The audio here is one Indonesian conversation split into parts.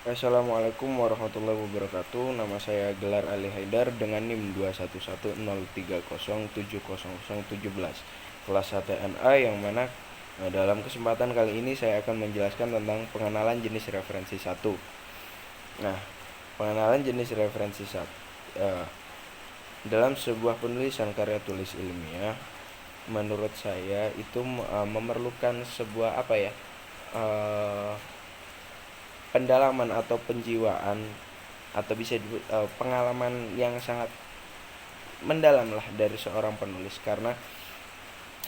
Assalamualaikum warahmatullahi wabarakatuh. Nama saya Gelar Ali Haidar dengan NIM 21103070017 kelas 1NA, yang mana dalam kesempatan kali ini saya akan menjelaskan tentang pengenalan jenis referensi 1. Nah, pengenalan jenis referensi 1 dalam sebuah penulisan karya tulis ilmiah, menurut saya itu memerlukan sebuah eh, pendalaman atau penjiwaan, atau bisa disebut pengalaman yang sangat mendalam lah dari seorang penulis, karena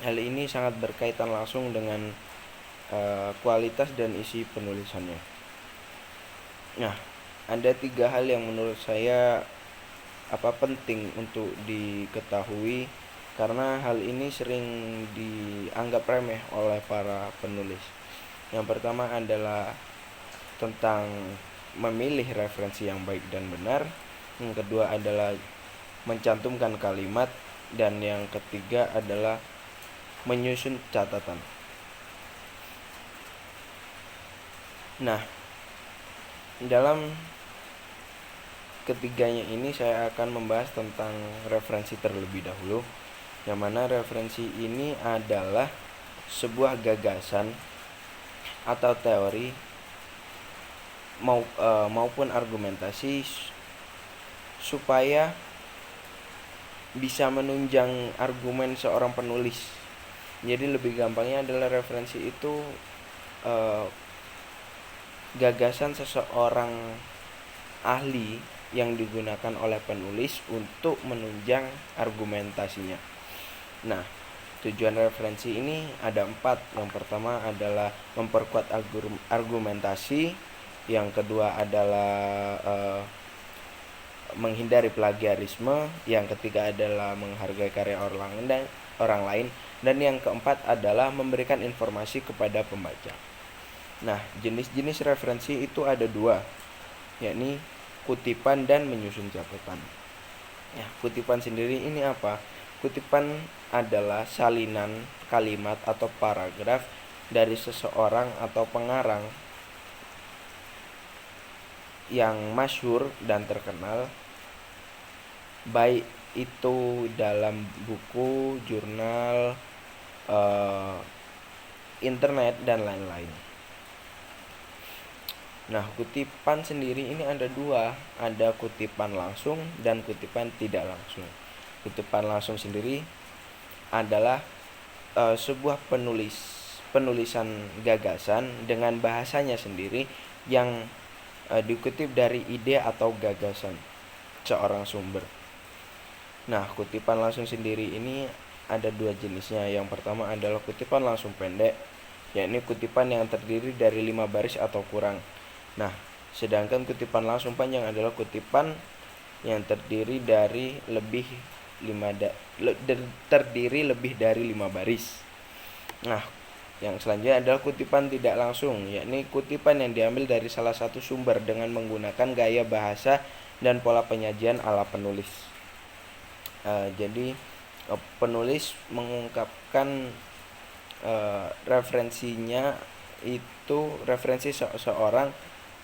hal ini sangat berkaitan langsung dengan kualitas dan isi penulisannya. Nah, ada 3 hal yang menurut saya penting untuk diketahui, karena hal ini sering dianggap remeh oleh para penulis. Yang pertama adalah tentang memilih referensi yang baik dan benar. Yang kedua adalah mencantumkan kalimat, dan yang ketiga adalah menyusun catatan. Nah, dalam ketiganya ini saya akan membahas tentang referensi terlebih dahulu, yang mana referensi ini adalah sebuah gagasan atau teori maupun argumentasi supaya bisa menunjang argumen seorang penulis. Jadi lebih gampangnya adalah referensi itu eh, gagasan seseorang ahli yang digunakan oleh penulis untuk menunjang argumentasinya. Nah, tujuan referensi ini ada 4. Yang pertama adalah memperkuat argumentasi. Yang kedua adalah menghindari plagiarisme. Yang ketiga adalah menghargai karya orang lain. Dan yang keempat adalah memberikan informasi kepada pembaca. Nah, jenis-jenis referensi itu ada 2, yakni kutipan dan menyusun catatan. Ya, kutipan sendiri ini apa? Kutipan adalah salinan kalimat atau paragraf dari seseorang atau pengarang yang masyhur dan terkenal, baik itu dalam buku, jurnal, internet, dan lain-lain. Nah, kutipan sendiri ini ada 2, ada kutipan langsung dan kutipan tidak langsung. Kutipan langsung sendiri adalah sebuah penulisan gagasan dengan bahasanya sendiri yang dikutip dari ide atau gagasan seorang sumber. Nah, kutipan langsung sendiri ini ada 2 jenisnya. Yang pertama adalah kutipan langsung pendek, yakni kutipan yang terdiri dari 5 baris atau kurang. Nah, sedangkan kutipan langsung panjang adalah kutipan yang terdiri dari lebih dari 5 baris. Nah, yang selanjutnya adalah kutipan tidak langsung, yakni kutipan yang diambil dari salah satu sumber dengan menggunakan gaya bahasa dan pola penyajian ala penulis. Jadi penulis mengungkapkan referensinya itu referensi seorang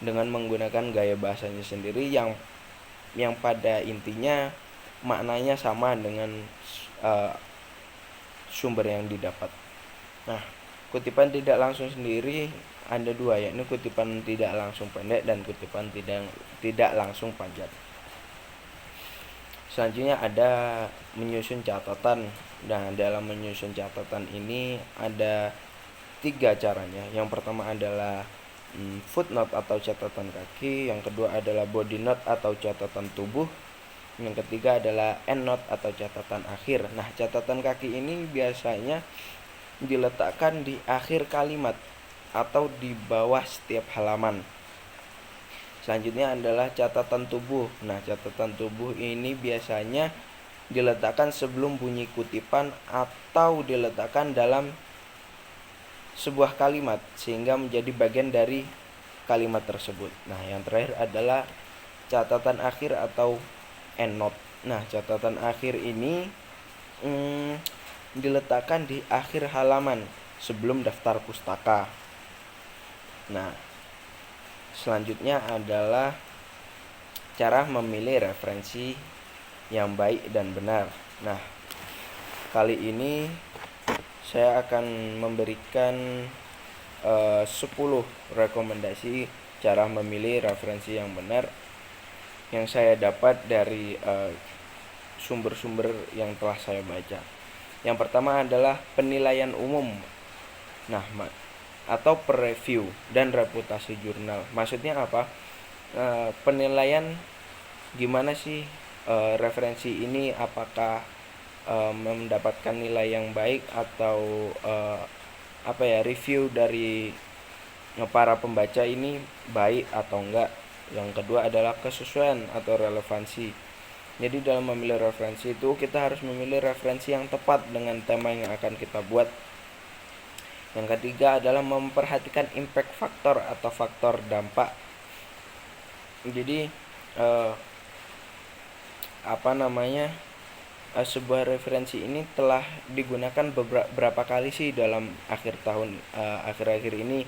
dengan menggunakan gaya bahasanya sendiri yang pada intinya maknanya sama dengan sumber yang didapat. Nah, kutipan tidak langsung sendiri ada 2, yakni kutipan tidak langsung pendek dan kutipan tidak langsung panjang. Selanjutnya ada menyusun catatan. Nah, dalam menyusun catatan ini ada 3 caranya. Yang pertama adalah footnote atau catatan kaki. Yang kedua adalah body note atau catatan tubuh. Yang ketiga adalah endnote atau catatan akhir. Nah, catatan kaki ini biasanya diletakkan di akhir kalimat atau di bawah setiap halaman. Selanjutnya adalah catatan tubuh. Nah, catatan tubuh ini biasanya diletakkan sebelum bunyi kutipan atau diletakkan dalam sebuah kalimat sehingga menjadi bagian dari kalimat tersebut. Nah, yang terakhir adalah catatan akhir atau endnote. Nah, catatan akhir ini diletakkan di akhir halaman sebelum daftar pustaka. Nah, selanjutnya adalah cara memilih referensi yang baik dan benar. Nah, kali ini saya akan memberikan 10 rekomendasi cara memilih referensi yang benar yang saya dapat dari sumber-sumber yang telah saya baca. Yang pertama adalah penilaian umum. Nah, atau per-review dan reputasi jurnal. Maksudnya apa? Penilaian gimana sih referensi ini, apakah mendapatkan nilai yang baik atau review dari para pembaca ini baik atau enggak. Yang kedua adalah kesesuaian atau relevansi. Jadi dalam memilih referensi itu kita harus memilih referensi yang tepat dengan tema yang akan kita buat. Yang ketiga adalah memperhatikan impact factor atau faktor dampak. Jadi sebuah referensi ini telah digunakan beberapa kali sih dalam akhir-akhir ini.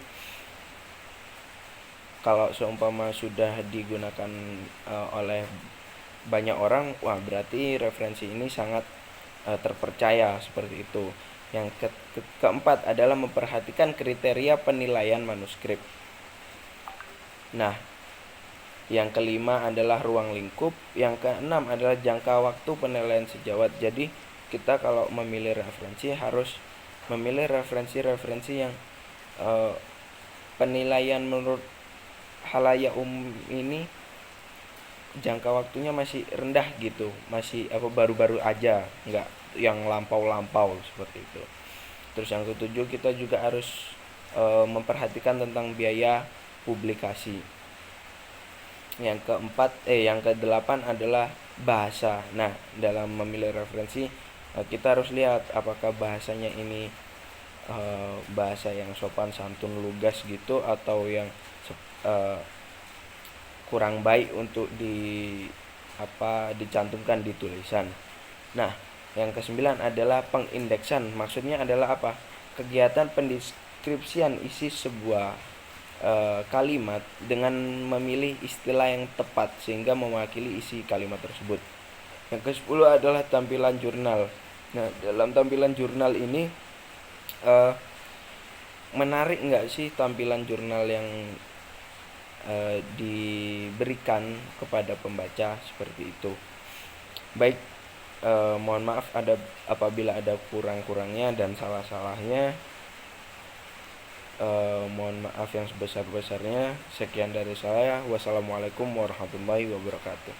Kalau seumpama sudah digunakan oleh banyak orang, wah berarti referensi ini sangat terpercaya, seperti itu. Yang keempat adalah memperhatikan kriteria penilaian manuskrip. Nah, yang kelima adalah ruang lingkup. Yang keenam adalah jangka waktu penilaian sejawat. Jadi kita kalau memilih referensi harus memilih referensi yang penilaian menurut halayak umum ini jangka waktunya masih rendah gitu, masih baru-baru aja, nggak yang lampau-lampau seperti itu. Terus yang ketujuh, kita juga harus memperhatikan tentang biaya publikasi. Yang kedelapan adalah bahasa. Nah, dalam memilih referensi kita harus lihat apakah bahasanya ini bahasa yang sopan santun lugas gitu, atau yang kurang baik untuk dicantumkan di tulisan. Nah, yang kesembilan adalah pengindeksan. Maksudnya adalah apa? Kegiatan pendeskripsian isi sebuah kalimat dengan memilih istilah yang tepat sehingga mewakili isi kalimat tersebut. Yang ke-10 adalah tampilan jurnal. Nah, dalam tampilan jurnal ini menarik nggak sih tampilan jurnal yang diberikan kepada pembaca, seperti itu. Baik, mohon maaf apabila ada kurang-kurangnya dan salah-salahnya. Mohon maaf yang sebesar-besarnya. Sekian dari saya. Wassalamualaikum warahmatullahi wabarakatuh.